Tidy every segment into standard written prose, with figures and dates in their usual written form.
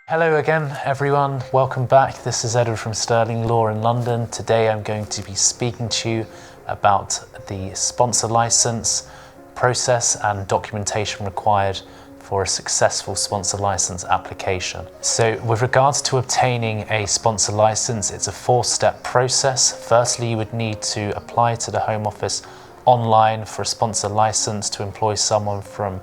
Hello again, everyone. Welcome back. This is Edward from Sterling Law in London. Today I'm going to be speaking to you about the sponsor license process and documentation required for a successful sponsor license application. So with regards to obtaining a sponsor license, it's a four-step process. Firstly, you would need to apply to the Home Office online for a sponsor license to employ someone from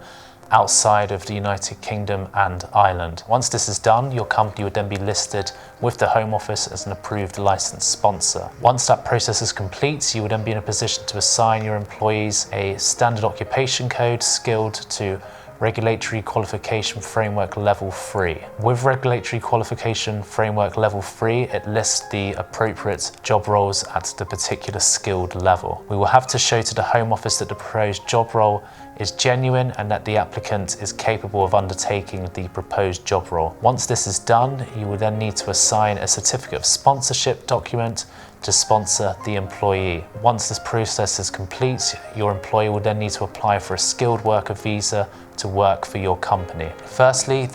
outside of the United Kingdom and Ireland. Once this is done, your company would then be listed with the Home Office as an approved licensed sponsor. Once that process is complete, you would then be in a position to assign your employees a standard occupation code skilled to Regulatory Qualification Framework Level 3. With Regulatory Qualification Framework Level 3, it lists the appropriate job roles at the particular skilled level. We will have to show to the Home Office that the proposed job role is genuine and that the applicant is capable of undertaking the proposed job role. Once this is done, you will then need to assign a certificate of sponsorship document to sponsor the employee. Once this process is complete, your employee will then need to apply for a skilled worker visa to work for your company. Firstly,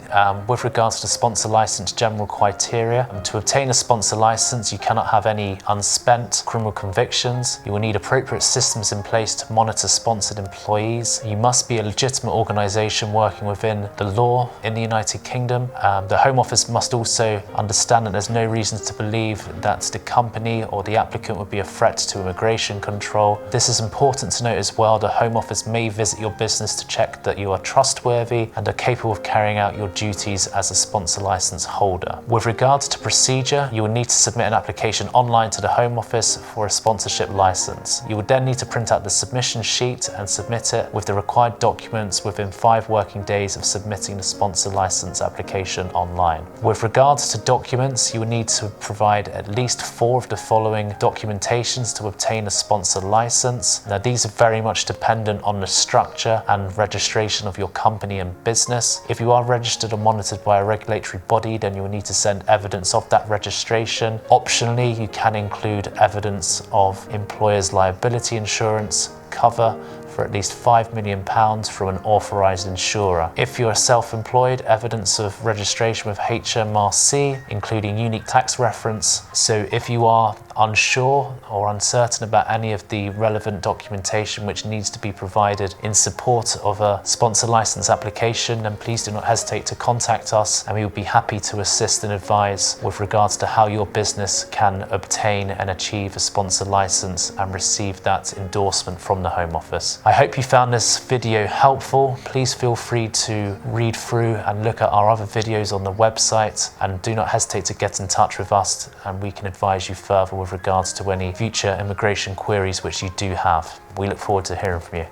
with regards to sponsor license general criteria, to obtain a sponsor license, you cannot have any unspent criminal convictions. You will need appropriate systems in place to monitor sponsored employees. You must be a legitimate organisation working within the law in the United Kingdom. The Home Office must also understand that there's no reason to believe that the company or the applicant would be a threat to immigration control. This is important to note as well. The Home Office may visit your business to check that you are trustworthy and are capable of carrying out your duties as a sponsor license holder. With regards to procedure, you will need to submit an application online to the Home Office for a sponsorship license. You would then need to print out the submission sheet and submit it with the required documents within 5 working days of submitting the sponsor license application online. With regards to documents, you will need to provide at least 4 of the following documentations to obtain a sponsor license. Now, these are very much dependent on the structure and registration of your company and business. If you are registered or monitored by a regulatory body, then you will need to send evidence of that registration. Optionally, you can include evidence of employer's liability insurance cover for at least £5 million from an authorised insurer. If you're self-employed, evidence of registration with HMRC, including unique tax reference. So if you are unsure or uncertain about any of the relevant documentation which needs to be provided in support of a sponsor license application, then please do not hesitate to contact us and we will be happy to assist and advise with regards to how your business can obtain and achieve a sponsor license and receive that endorsement from the Home Office. I hope you found this video helpful. Please feel free to read through and look at our other videos on the website, and do not hesitate to get in touch with us and we can advise you further with regards to any future immigration queries which you do have. We look forward to hearing from you.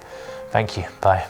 Thank you. Bye.